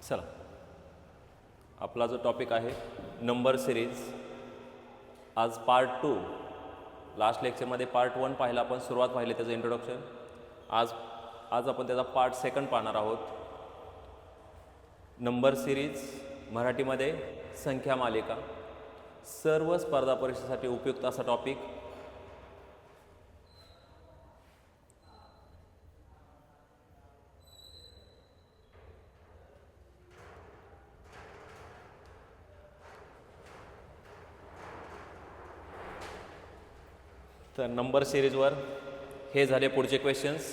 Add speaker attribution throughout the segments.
Speaker 1: चला, आपला जो टॉपिक आहे नंबर सिरीज, आज पार्ट 2. लास्ट लेक्चरमध्ये पार्ट 1 पाहिला आपण, सुरुवात पाहिली त्याचं इंट्रोडक्शन. आज आपण त्याचा पार्ट 2 पाहणार आहोत. नंबर सिरीज मराठीमध्ये संख्या मालिका, सर्व स्पर्धा परीक्षेसाठी उपयुक्त असा टॉपिक. तर नंबर सिरीजवर हे झाले पुढचे क्वेश्चन्स.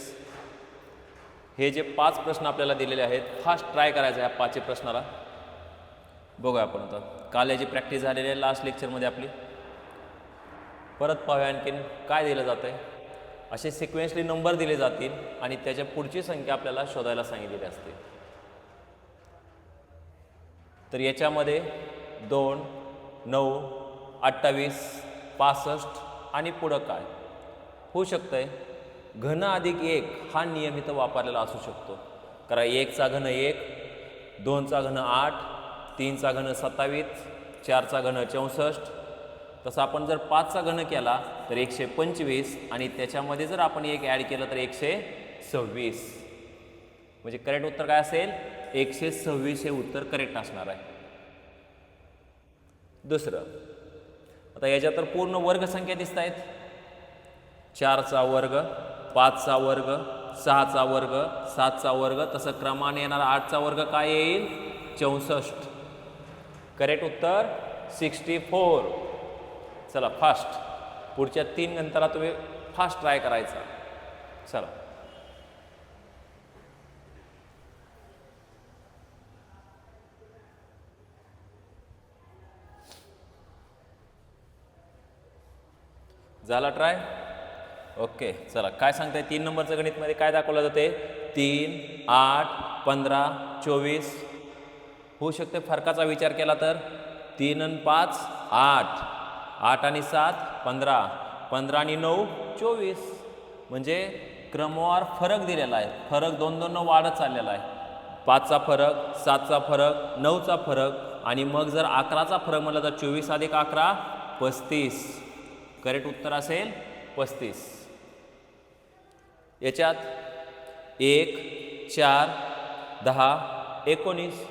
Speaker 1: हे जे 5 प्रश्न आपल्याला दिलेले आहेत, फास्ट ट्राय करायचं आहे 5 प्रश्नाला. बघूया आपण आता. काल याची प्रॅक्टिस झालेली आहे लास्ट लेक्चरमध्ये आपली. परत पाहूया आणखीन काय दिलं जातं आहे. असे सिक्वेन्सली नंबर दिले जातील आणि त्याच्या पुढची संख्या आपल्याला शोधायला सांगितलेली असते. तर याच्यामध्ये 2, 9, 28, 65 आणि पुढं काय होऊ शकतंय. घन अधिक 1 हा नियम इथं वापरलेला असू शकतो. कारण 1 चा घन 1, 2 चा घन 8, 3 चा घन 27, 4 चा घन 64. तसं आपण जर 5 चा घन केला तर 125 आणि त्याच्यामध्ये जर आपण 1 ॲड केलं तर 126. म्हणजे करेक्ट उत्तर काय असेल? 126 हे उत्तर करेक्ट असणार आहे. दुसरं, आता याच्यात तर पूर्ण वर्ग संख्या दिसत आहेत. 4 चा वर्ग, 5 चा वर्ग, 6 चा वर्ग, 7 चा वर्ग, तसं क्रमाने येणारा 8 चा वर्ग काय येईल? 64. करेक्ट उत्तर 64. चला फास्ट, पुढच्या 3 नंतरला तुम्ही फास्ट ट्राय करायचा. चला, झाला ट्राय? ओके. चला, काय सांगताय 3 नंबरचं गणितमध्ये काय दाखवलं जाते? 3, 8, 15, 24. होऊ शकते फरकाचा विचार केला तर 3 आणि 5 8, 8 आणि 7 15, 15 आणि 9 24. म्हणजे क्रमवार फरक दिलेला आहे. फरक 2-2 वाढत चाललेला आहे. 5 चा फरक, 7 चा फरक, 9 चा फरक आणि मग जर 11 चा फरक म्हणलं तर 24 अधिक 11 35. करेक्ट उत्तर असेल 35. याच्यात 1, 4, 10, 19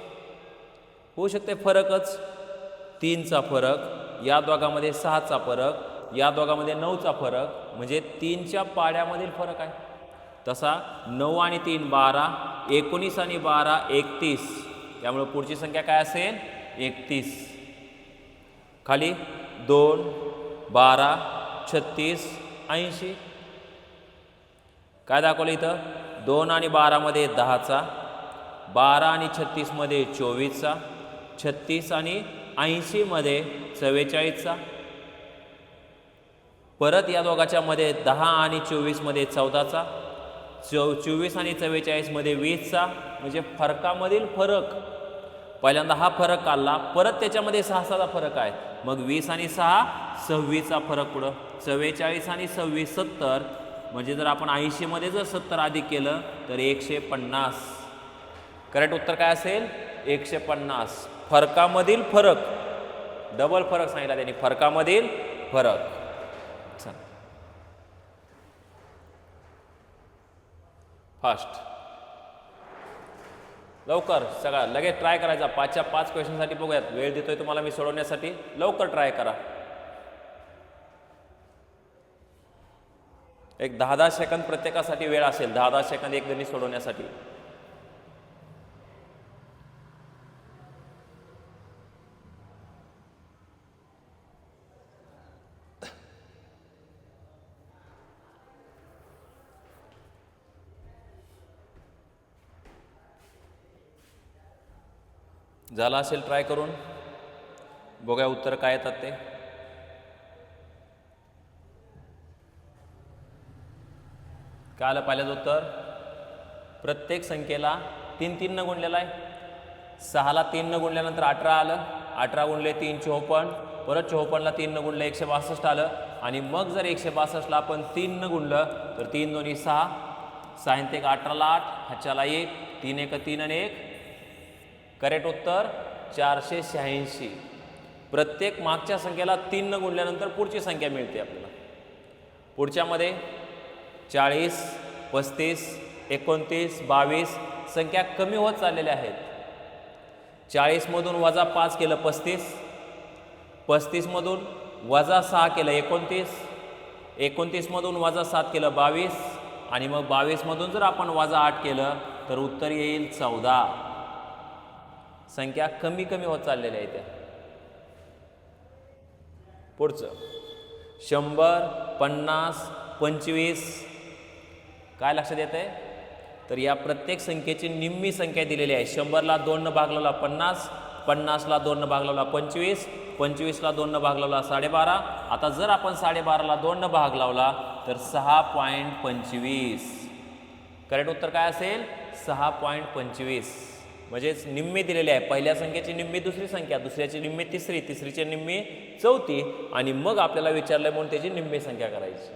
Speaker 1: होऊ शकते फरकच. 3 चा फरक, या दोघांमध्ये 6 चा फरक, या दोघांमध्ये 9 चा फरक, म्हणजे 3 च्या पाड्यामधील फरक आहे. तसा 9 आणि 3 12, 19 आणि 12 31. त्यामुळे पुढची संख्या काय असेल? 31. खाली 2, 12, 36, 80. काय दाखवलं इथं? 2 आणि 12 मध्ये 10चा, 12 आणि 36 मध्ये 24चा, 36 आणि 80 मध्ये 44चा. परत या दोघाच्या मध्ये 10 आणि 24 मध्ये 14चा, 24 आणि 44 मध्ये 20चा. म्हणजे फरकामधील फरक, पहिल्यांदा हा फरक काढला, परत त्याच्यामध्ये 6चा फरक आहे. मग 20 आणि 6 26चा फरक. पुढं 44 आणि 26 70. म्हणजे जर आपण 80 मध्ये जर 70 अधिक केलं तर 150. करेक्ट उत्तर काय असेल? 150. फरकामधील फरक, डबल फरक सांगितला त्यांनी, फरकामधील फरक. चला फास्ट, लवकर सगळा लगेच ट्राय करायचा. 5च्या 5 क्वेश्चनसाठी बघूयात. वेळ देतोय तुम्हाला मी सोडवण्यासाठी, लवकर ट्राय करा. एक 10-10 सेकंद प्रत्येकासाठी वेळ असेल. 10-10 सेकंद एक गणित सोडवण्यासाठी. झाला असेल ट्राय करून, बघूया उत्तर काय येतात ते. काय आलं पहिल्याचं उत्तर? प्रत्येक संख्येला 3-3 न गुणलेला आहे. 6ला 3 न गुणल्यानंतर 18 आलं. 18 गुणले 3 54. परत 54ला 3 न गुणलं 162 आलं. आणि मग जर 162ला आपण 3 न गुणलं तर 3 दोन्ही 6, 6 1 18ला 8, ह्याच्याला 1, 3 1 3 आणि 1 करेक्ट उत्तर 486. प्रत्येक मागच्या संख्येला 3 न गुणल्यानंतर पुढची संख्या मिळते आपल्याला. पुढच्यामध्ये 40, 35, 29, 22 संख्या कमी होत चाललेल्या आहेत. 40 मधून वजा 5 केलं 35, 35 मधून वजा 6 केलं 29, 29 मधून वजा 7 केलं 22 आणि मग 22 मधून जर आपण वजा 8 केलं तर उत्तर येईल 14. संख्या कमी कमी होत चाललेल्या आहेत. पुढचं 100, 50, 25 काय लक्षात येत आहे तर या प्रत्येक संख्येची निम्मी संख्या दिलेली आहे. 100ला 2 न भागलेला 50, 50ला 2 न भागलेला 25, 25ला 2 न भागलेला 12.5. आता जर आपण 12.5ला 2 न भाग लावला तर 6.25. करेक्ट उत्तर काय असेल 6.25. म्हणजेच निम्मी दिलेली आहे. पहिल्या संख्येची निम्मी दुसरी संख्या, दुसऱ्याची निम्मी तिसरी, तिसरीची निम्मी चौथी आणि मग आपल्याला विचारलंय म्हणून त्याची निम्मी संख्या करायची.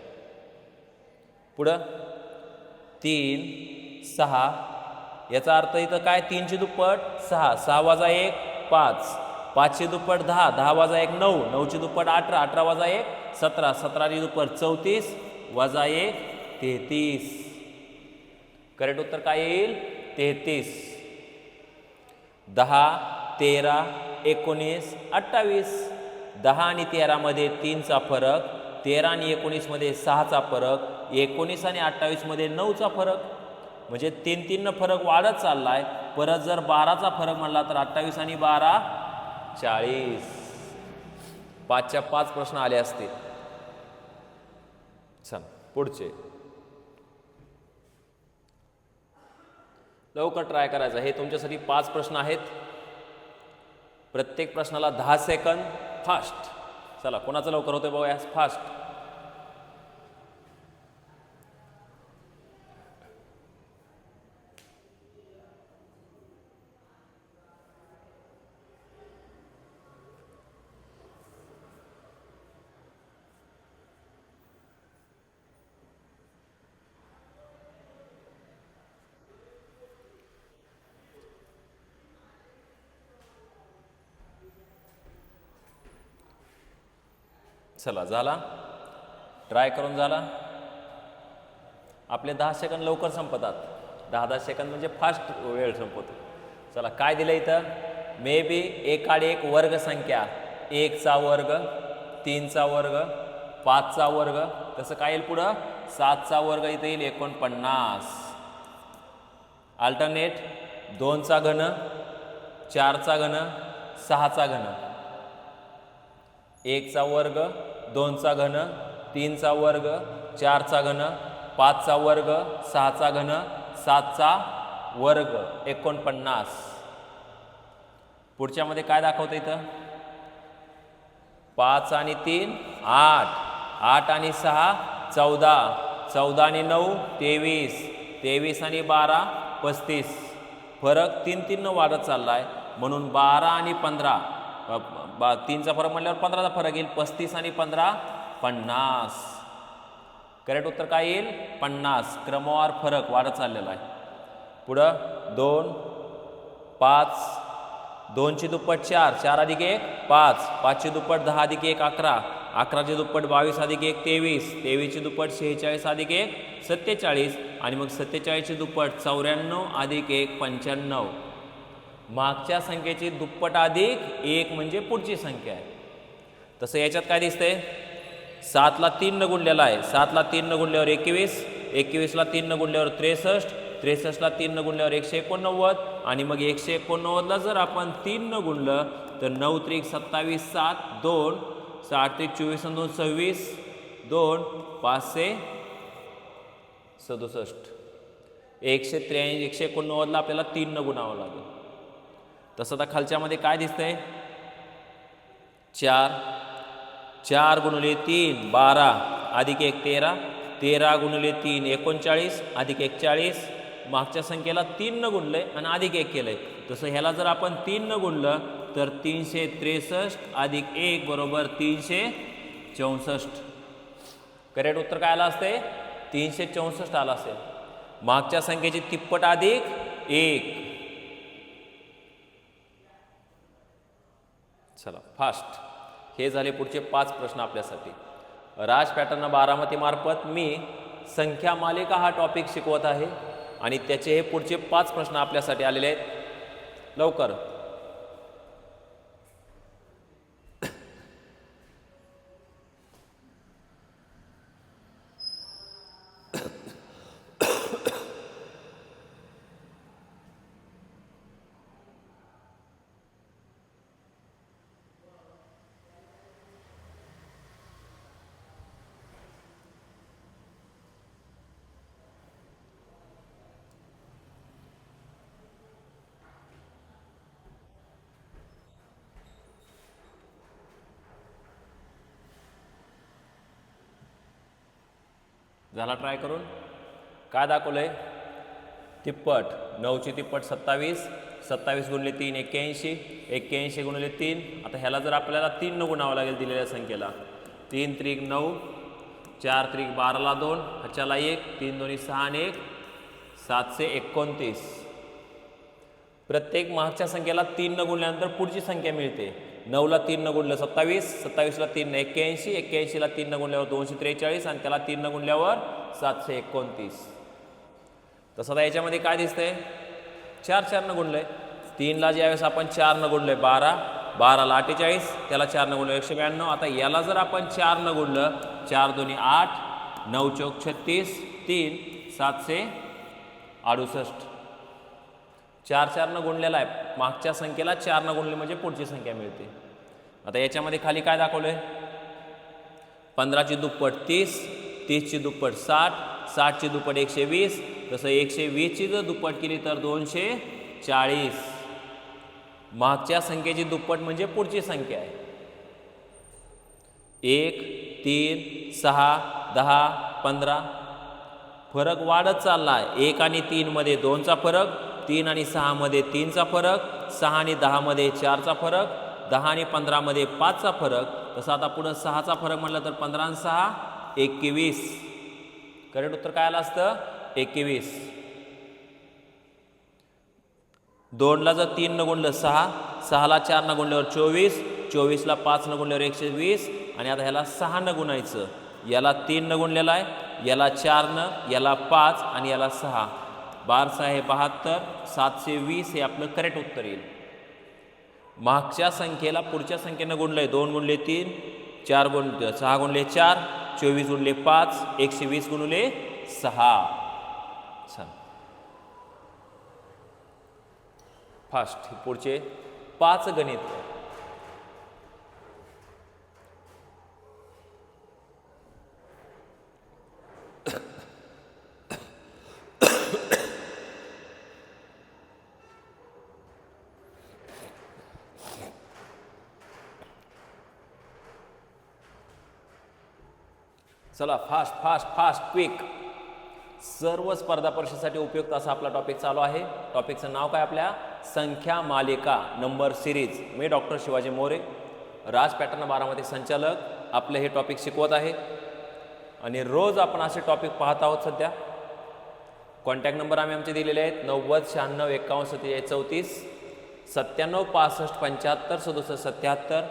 Speaker 1: पुढं 3, 6 याचा अर्थ इथं काय 3 ची दुप्पट 6, 6 वजा 1 5, 5 ची दुप्पट 10, 10 वजा 1 9, 9 ची दुप्पट 18, 18 वजा 1 17, 17 ची दुप्पट 34 वजा 1 33. करेक्ट उत्तर काय येईल 33. 10, 13, 19, 28. 10 आणि 13 मध्ये 3 चा फरक, 13 आणि 19 मध्ये 6 चा फरक, 19 आणि 28 मध्ये 9 चा फरक. म्हणजे 3-3 न फरक वाढत चाललाय. परत जर 12 चा फरक म्हणला तर 28 आणि 12 40. 5च्या 5 प्रश्न आले असतील. चल पुढचे लवकर ट्राय करायचं. हे तुमच्यासाठी 5 प्रश्न आहेत. प्रत्येक प्रश्नाला 10 सेकंद. फास्ट. चला कोणाचं लवकर होतंय बघूया. फास्ट. चला झाला. ट्राय करून झाला. आपले 10 सेकंद लवकर संपतात. 10-10 सेकंद म्हणजे फास्ट वेळ संपवतो. चला काय दिलं इथं मे बी एकाड-एक वर्ग संख्या 1 चा वर्ग, 3 चा वर्ग, 5 चा वर्ग. तसं काय येईल पुढं 7 चा वर्ग इथं येईल 49. अल्टरनेट 2 चा घन, 4 चा घन, 6 चा घन. 1 चा वर्ग, 2 चा घन, 3 चा वर्ग, 4 चा घन, 5 चा वर्ग, 6 चा घन, 7 चा वर्ग 49. पुढच्या मध्ये काय दाखवतं इथं 5 आणि 3 8, 8 आणि 6 14, 14 आणि 9 23, 23 आणि 12 35. फरक 3-3 न वाढत चाललाय म्हणून 12 आणि 15 3चा फरक म्हटल्यावर 15चा फरक येईल. 35 आणि 15 50. करेक्ट उत्तर काय येईल 50. क्रमवार फरक वाढत चाललेला आहे. पुढं 2 5, 2 ची दुप्पट 4, 4 अधिक 1 5, 5 ची दुप्पट 10 अधिक 1 11, 11 ची दुप्पट 22 अधिक 1 23, 23 ची दुप्पट 46 अधिक 1 47 आणि मग 47 ची दुप्पट 94 अधिक 1 95. मागच्या संख्येची दुप्पट अधिक 1 म्हणजे पुढची संख्या आहे. तसं याच्यात काय दिसतंय 7 ला 3 न गुणलेला आहे. 7 ला 3 न गुणल्यावर 21, 21 ला 3 न गुणल्यावर 63, 63 ला 3 न गुणल्यावर 189 आणि मग 189 ला जर आपण 3 न गुणलं तर 9 त्रिक 27 7 2 7 त्रिक 24 आणि 2 26 2 5 67. 183 189 ला आपल्याला 3 न गुणावं लागेल. तसं आता खालच्यामध्ये काय दिसतंय 4, 4 गुणिले 3 12 अधिक 1 13, 13 गुणिले 3 39 अधिक 1 40. मागच्या संख्येला 3 न गुणलंय आणि अधिक 1 केलंय. तसं ह्याला जर आपण 3 न गुणलं तर 363 अधिक 1 बरोबर 364. करेक्ट उत्तर काय आलं असते 364 आलं असेल. मागच्या संख्येची तिप्पट अधिक 1. चला फास्ट. हे झाले पुढचे 5 प्रश्न आपल्यासाठी. राज पॅटर्न बारामती मार्फत मी संख्या मालिका हा टॉपिक शिकवत आहे आणि त्याचे हे पुढचे 5 प्रश्न आपल्यासाठी आलेले आहेत. लवकर. झाला ट्राय करून. काय दाखवलंय? तिप्पट. 9ची तिप्पट 27, 27 गुणिले 3 81, 81 गुणिले 3. आता ह्याला जर आपल्याला 3 न गुणावं लागेल दिलेल्या संख्येला. 3 त्रिक 9, 4 त्रिक 12ला 2, ह्याच्याला 1, 3 दोन्ही 6 आणि 1, 729. प्रत्येक मागच्या संख्येला 3 न गुणल्यानंतर पुढची संख्या मिळते. 9ला 3 न गुणलं 27, 27ला 3 न 81, 81ला 3 न गुणल्यावर 243 आणि त्याला 3 न गुणल्यावर 729. तसं आता याच्यामध्ये काय दिसतंय? 4 न गुणलंय. 3ला ज्यावेळेस आपण 4 न गुणलंय 12, 12ला 48, त्याला 4 न गुणलं 192. आता याला जर आपण 4 न गुणलं, 4 दोन्ही 8, 9 चौक 36, 3 768. 4 न गुणलेला आहे. मागच्या संख्येला 4 न गुणले म्हणजे पुढची संख्या मिळते. आता याच्यामध्ये खाली काय दाखवलंय? 15ची दुप्पट 30, 30ची दुप्पट 60, 60ची दुप्पट 120. तसं 120ची जर दुप्पट केली तर 240. मागच्या संख्येची दुप्पट म्हणजे पुढची संख्या आहे. 1, 3, 6, 10, 15. फरक वाढत चालला आहे. 1 आणि 3 मध्ये 2चा फरक, 3 आणि 6 मध्ये 3चा फरक, 6 आणि 10 मध्ये 4चा फरक, 10 आणि 15 मध्ये 5चा फरक. तसं आता पुढं 6चा फरक म्हटलं तर 15 आणि 6 21. करेक्ट उत्तर काय आलं असतं? 21. 2ला जर 3 न गुणलं 6, 6ला 4 न गुणल्यावर 24, 24ला 5 न गुणल्यावर 120 आणि आता ह्याला 6 न गुणायचं. याला 3 न गुणलेला आहे, याला 4 न, याला 5 आणि याला 6. 12 6 72, 720 हे आपलं करेक्ट उत्तर येईल. मागच्या संख्येला पुढच्या संख्येनं गुणलंय. 2 गुणले 3, 4 गुणले 6 गुणले 4, 24 गुणले 5, 120 गुणले 6. चल फास्ट. पुढचे 5 गणित. चला फास्ट फास्ट फास्ट क्विक. सर्व स्पर्धा परीक्षेसाठी उपयुक्त असा आपला टॉपिक चालू आहे. टॉपिकचं नाव काय? आपल्या संख्या मालिका नंबर सिरीज. मी डॉक्टर शिवाजी मोरे, राज पॅटर्न बारामती संचालक, आपले हे टॉपिक शिकवत आहे आणि रोज आपण असे टॉपिक पाहत आहोत. सध्या कॉन्टॅक्ट नंबर आम्ही आमचे दिलेले आहेत 90 96 51 47 34, 97 65 75 67 77.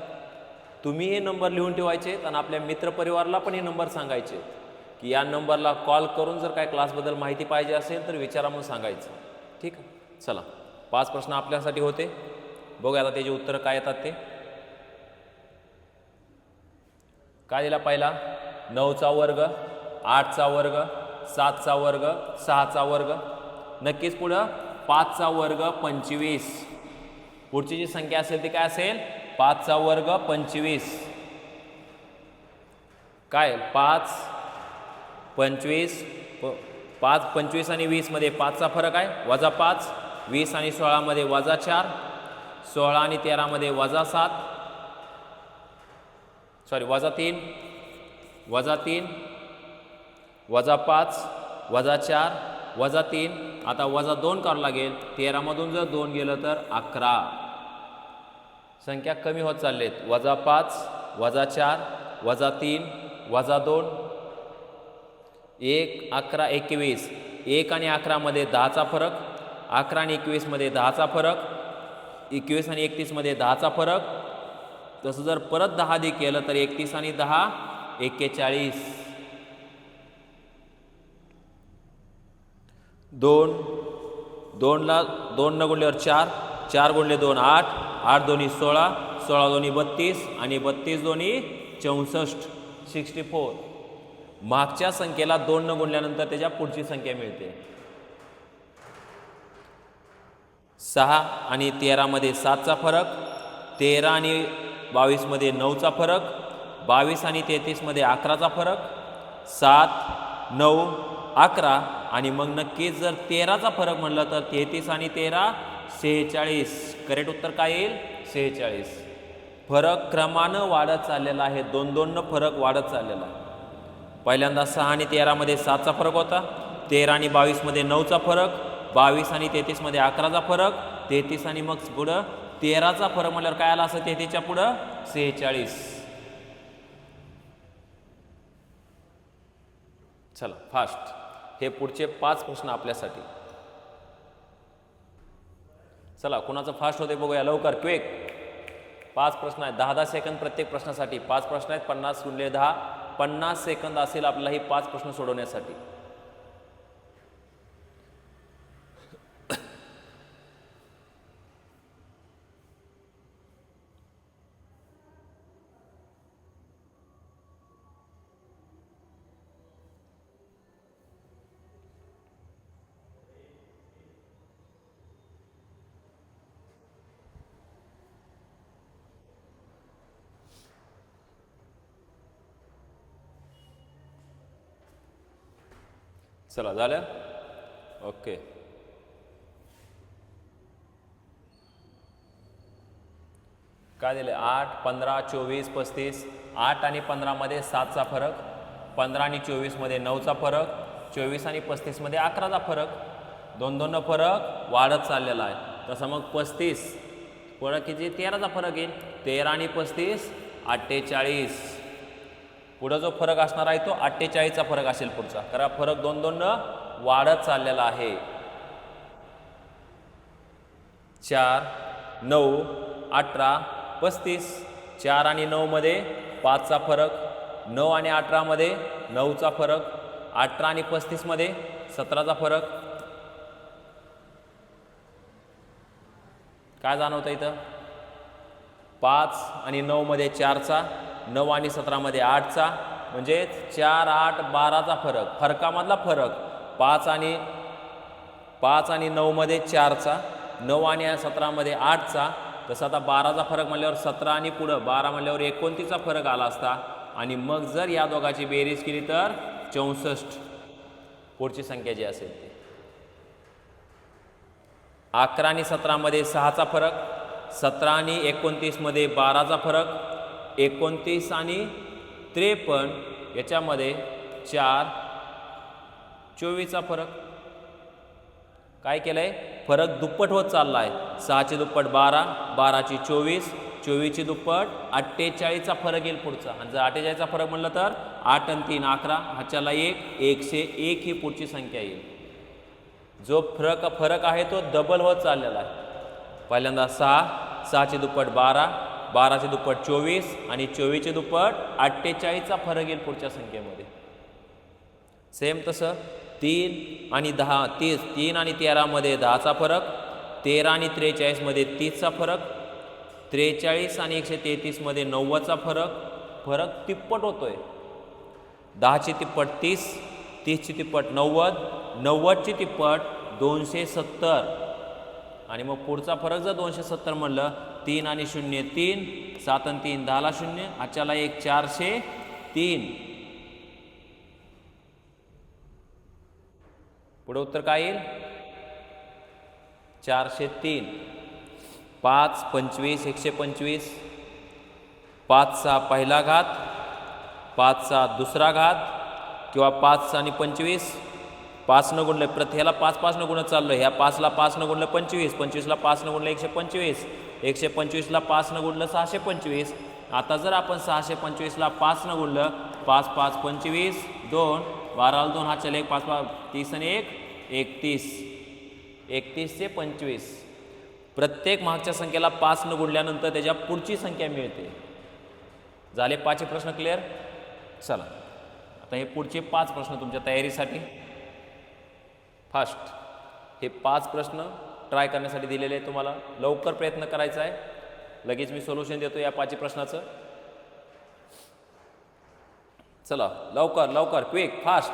Speaker 1: तुम्ही हे नंबर लिहून ठेवायचे आणि आपल्या मित्रपरिवाराला पण हे नंबर सांगायचे की या नंबरला कॉल करून जर काय क्लासबद्दल माहिती पाहिजे असेल तर विचारा म्हणून सांगायचं. ठीक आहे. चला 5 प्रश्न आपल्यासाठी होते. बघूया आता त्याची उत्तरं काय येतात ते. काय दिला पहिला? 9चा वर्ग, 8चा वर्ग, 7चा वर्ग, 6चा वर्ग. नक्कीच पुढं 5चा वर्ग 25. पुढची जी संख्या असेल ती काय असेल? 5चा वर्ग 25. काय? 5 25, 5 25 आणि 20 मध्ये 5चा फरक आहे वजा 5. 20 आणि 16 मध्ये वजा 4. 16 आणि 13 मध्ये वजा 7, सॉरी वजा 3, वजा 3, वजा 5, वजा 4, वजा 3. आता वजा 2 करावं लागेल. 13 मधून जर 2 गेलं तर 11. संख्या कमी होत चाललेत. वजा 5, वजा 4, वजा 3, वजा 2, 1, 11, 21. 1 आणि 11 मध्ये 10चा फरक. 11 आणि 21 मध्ये 10चा फरक. 21 आणि 31 मध्ये 10चा फरक. तसं जर परत 10 अधिक केलं तर 31 आणि 10 41. 2 ला 2 न गुणल्यावर 4, 4 गुणले 2 8, 8 दोन्ही 16, 16 दोन्ही 32 आणि 32 दोन्ही 64, 64. मागच्या संख्येला 2 न गुणल्यानंतर त्याच्या पुढची संख्या मिळते. 6 आणि 13 मध्ये 7चा फरक, 13 आणि 22 मध्ये 9चा फरक, 22 आणि 33 मध्ये 11चा फरक, 7 9 11 आणि मग नक्कीच जर 13चा फरक म्हणलं तर 33 आणि 13 46. करेक्ट उत्तर काय येईल? 46. फरक क्रमानं वाढत चाललेला आहे, 2-2 न फरक वाढत चाललेला आहे. पहिल्यांदा 6 आणि 13 मध्ये 7चा फरक होता, 13 आणि 22 मध्ये 9चा फरक, 22 आणि 33 मध्ये 11चा फरक, 33 आणि मग पुढं 13चा फरक म्हटल्यावर काय आला असं 33च्या पुढं 46. चला फास्ट, हे पुढचे 5 प्रश्न आपल्यासाठी. चला कुणाचं फास्ट होते बघूया लवकर, क्विक. 5 प्रश्न आहेत, 10-10 सेकंद प्रत्येक प्रश्नासाठी. 5 प्रश्न आहेत, 50 गुणिले 10, 50 सेकंद असेल आपल्याला ही 5 प्रश्न सोडवण्यासाठी. चला झालं, ओके. काय दिले? 8 15 24 35. 8 आणि 15 मध्ये 7चा फरक, 15 आणि 24 मध्ये 9चा फरक, 24 आणि 35 मध्ये 11चा फरक. 2-2 न फरक वाढत चाललेला आहे. तसं मग 35 पुढं किती? 13चा फरक येईल. 13 आणि 35 48. पुढं जो फरक असणार आहे तो 48चा फरक असेल पुढचा. कारण फरक 2-2 न वाढत चाललेला आहे. 4 9 18 35. 4 आणि 9 मध्ये 5चा फरक, 9 आणि 18 मध्ये 9चा फरक, 18 आणि 35 मध्ये 17चा फरक. काय जाणवतं इथं? 5 आणि 9 मध्ये 4चा, 9 आणि 17 मध्ये 8चा, म्हणजे 4 8 12चा फरक. फरकामधला फरक 5 आणि 9 मध्ये 4चा, 9 आणि 17 मध्ये 8चा. तसं आता 12चा फरक म्हणल्यावर 17 आणि पुढं 12 म्हणल्यावर 29चा फरक आला असता. आणि मग जर या दोघांची बेरीज केली तर 64 पुढची संख्या जी असेल ती. 11 आणि 17 मध्ये 6चा फरक, 17 आणि 29 मध्ये 12चा फरक, 29 आणि 53 याच्यामध्ये 4 24चा फरक. काय केलंय? फरक दुप्पट होत चालला आहे. 6ची दुप्पट 12, 12ची 24, 24ची दुप्पट 48चा फरक येईल पुढचा. आणि जर 48चा फरक म्हणलं तर 8 आणि 3 11, ह्याच्याला 1 101 ही पुढची संख्या येईल. जो फरक आहे तो डबल होत चाललेला आहे. पहिल्यांदा 6ची दुप्पट 12, 12ची दुप्पट 24 आणि 24ची दुप्पट 48चा फरक येईल पुढच्या संख्येमध्ये. सेम तसं 3 आणि 10 30, 3 आणि 13 मध्ये 10चा फरक, 13 आणि 43 मध्ये 30चा फरक, 43 आणि 133 मध्ये 90चा फरक तिप्पट होतोय. 10ची तिप्पट 30, 30ची तिप्पट 90, 90ची तिप्पट 270. आणि मग पुढचा फरक जर 270 म्हणलं, 3 आणि 0 3, 7 आणि 3 10ला 0, आजच्याला 1 403. पुढे उत्तर काय येईल? 403. 5 25 125. 5चा पहिला घात, 5चा दुसरा घात, किंवा 5 आणि 25 5 न गुणले, ह्याला 5 5 न गुणत चाललो. ह्या 5ला 5 न गुणलं 25, 25ला 5 न गुणलं 125, 125ला 5 न गुणलं 625. आता जर आपण 625ला 5 न गुणलं, 5 5 25, 2 12 2 हा चल 1 5 5 30 आणि 1 31. 31 ते 25. प्रत्येक मागच्या संख्येला 5 न गुणल्यानंतर त्याच्या पुढची संख्या मिळते. झाले 5 प्रश्न क्लिअर. चला आता हे पुढचे 5 प्रश्न तुमच्या तयारीसाठी. फास्ट हे 5 प्रश्न ट्राय करण्यासाठी दिलेले आहे तुम्हाला. लवकर प्रयत्न करायचा आहे. लगेच मी सोल्युशन देतो या 5 प्रश्नाचं. चला लवकर लवकर क्विक फास्ट.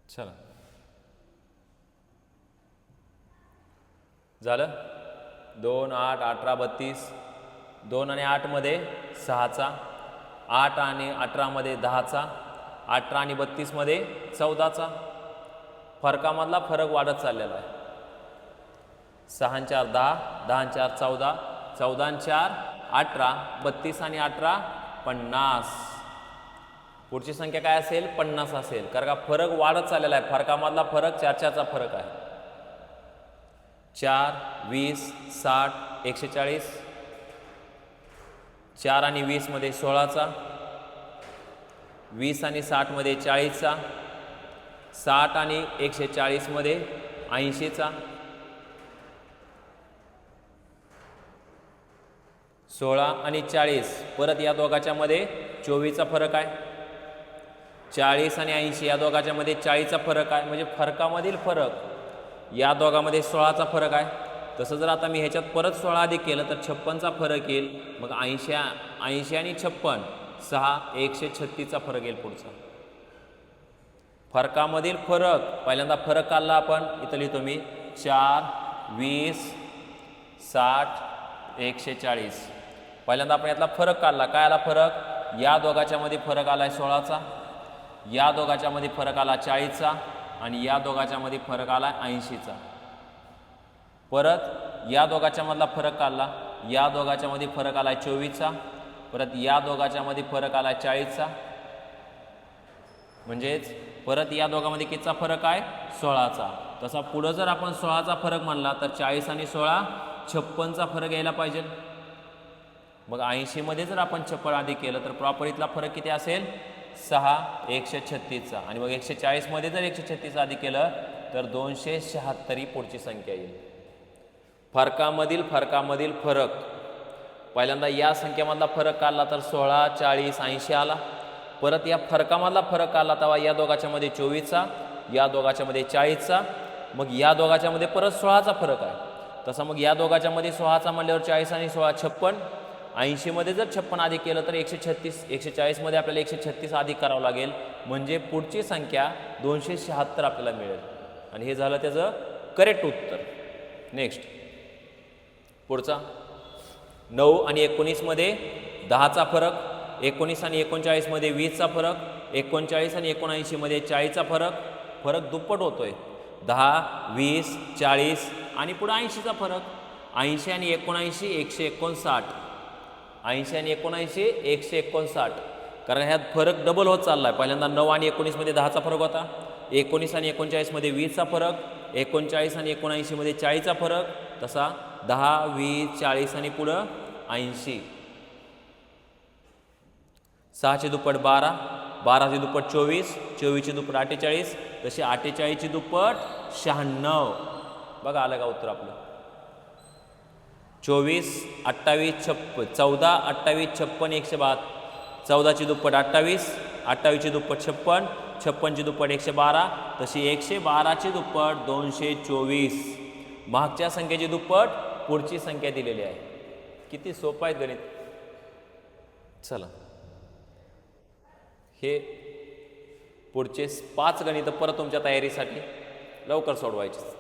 Speaker 1: चला झालं. 2, 8, 18, 32. 2 आणि 8 मध्ये 6चा, 8 आणि 18 मध्ये 10चा, 18 आणि 32 मध्ये 14चा. फरकामधला फरक वाढत चाललेला आहे. 6 आणि 4 10, 10 आणि 4 14, 14 आणि 4 18, 32 आणि 18 50. पुढची संख्या काय असेल? 50 असेल. कारण का फरक वाढत चाललेला आहे. फरकामधला फरक 4चा फरक आहे. 4, 20, 60, 140. 4 आणि 20 मध्ये 16चा, 20 आणि 60 मध्ये 40चा, 60 आणि 140 मध्ये 80चा, 16 आणि 40 परत या दोघाच्या मध्ये 24चा फरक आहे. 40 आणि 80 या दोघाच्या मध्ये 40चा फरक आहे. म्हणजे फरकामधील फरक या दोघांमध्ये 16चा फरक आहे. तसं जर आता मी ह्याच्यात परत 16 अधिक केलं तर 56चा फरक येईल. मग 80 आणि 56 6 136चा फरक येईल. पुढचा फरकामधील फरक पहिल्यांदा फरक काढला आपण. इथं लिहितो मी 4, 20, 60, 140. पहिल्यांदा आपण यातला फरक काढला. काय आला फरक? या दोघाच्या मध्ये फरक आलाय 16चा, या दोघाच्या मध्ये फरक आला 40चा आणि या दोघाच्या मध्ये फरक आला 80चा. परत या दोघाच्या मधला फरक काढला. या दोघाच्या मध्ये फरक आला 24चा. परत या दोघाच्या मध्ये फरक आला 40चा. म्हणजेच परत या दोघांमध्ये कितीचा फरक आहे? 16चा. तसा पुढं जर आपण 16चा फरक म्हणला तर 40 आणि 16 56चा फरक यायला पाहिजे. मग 80 मध्ये जर आपण 56 अधिक केलं तर प्रॉपर इथला फरक किती असेल? 6 136चा. आणि मग 140 मध्ये जर 136 अधिक केलं तर 276 ही पुढची संख्या येईल. फरकामधील फरक पहिल्यांदा या संख्येमधला फरक काढला तर 16, 40, 80 आला. परत या फरकामधला फरक काढला तेव्हा या दोघाच्या मध्ये 24चा, या दोघाच्या मध्ये 40चा. मग या दोघाच्या मध्ये परत 16चा फरक आहे. तसा मग या दोघाच्या मध्ये 16चा म्हणल्यावर 40 आणि 16 56. 80 मध्ये जर 56 अधिक केलं तर 136. 140 मध्ये आपल्याला 136 अधिक करावं लागेल. म्हणजे पुढची संख्या 276 आपल्याला मिळेल. आणि हे झालं त्याचं करेक्ट उत्तर. नेक्स्ट पुढचा 9 आणि 19 मध्ये 10चा फरक. 19 आणि 39 मध्ये 20चा फरक. 39 आणि 79 मध्ये 40चा फरक दुप्पट होतोय. 10, 20, 40 आणि पुढे 80चा फरक. 80 आणि 79 159. 80 आणि 79 159. कारण ह्यात फरक डबल होत चालला आहे. पहिल्यांदा 9 आणि 19 मध्ये 10चा फरक होता. 19 आणि 39 मध्ये 20चा फरक. 39 आणि 79 मध्ये 40चा फरक. तसा 10, 20, 40 आणि पुढं 80. 6चे दुप्पट 12, 12चे दुप्पट 24, 24चे दुप्पट 48. तसे 48ची दुप्पट 96. बघा आलं का उत्तर आपलं? 24, 28, 14, 28, 56, 112. 14ची दुप्पट 28, 28ची दुप्पट 56, 56ची दुप्पट 112. तशी 112ची दुप्पट 224. मागच्या संख्येची दुप्पट पुढची संख्या दिलेली आहे. किती सोपं आहे गणित. चला हे पुढचे 5 गणित परत तुमच्या तयारीसाठी लवकर सोडवायचे.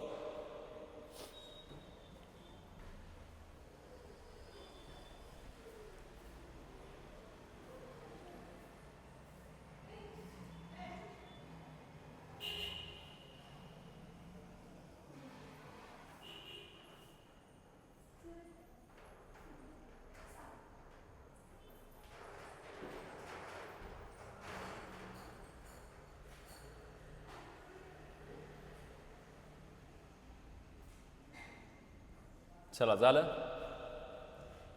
Speaker 1: चला झालं.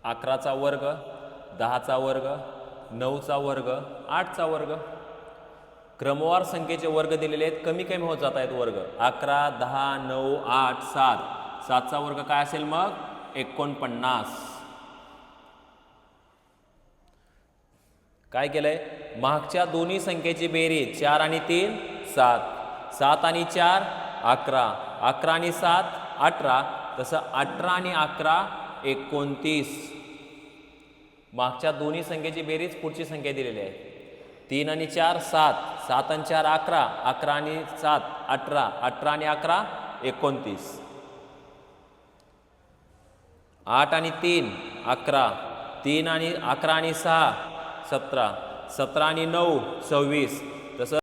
Speaker 1: 11चा वर्ग, 10चा वर्ग, 9चा वर्ग, 8चा वर्ग. क्रमवार संख्येचे वर्ग दिलेले आहेत, कमी कमी होत जात आहेत वर्ग. 11, 10, 9, 8, 7. 7चा वर्ग काय असेल मग? 49. काय केलंय? मागच्या दोन्ही संख्येची बेरीज 4 आणि 3 7. 7 आणि 4 11. 11 आणि 7 18. तसं 18 आणि 11 29. मागच्या दोन्ही संख्येची बेरीज पुढची संख्या दिलेली आहे. 3 आणि 4 7. 7 आणि 4 11. 11 आणि 7 18. 18 आणि 11 29. 8 आणि 3 11. 3 आणि 11 आणि 6 17. 17 आणि 9 26. तसं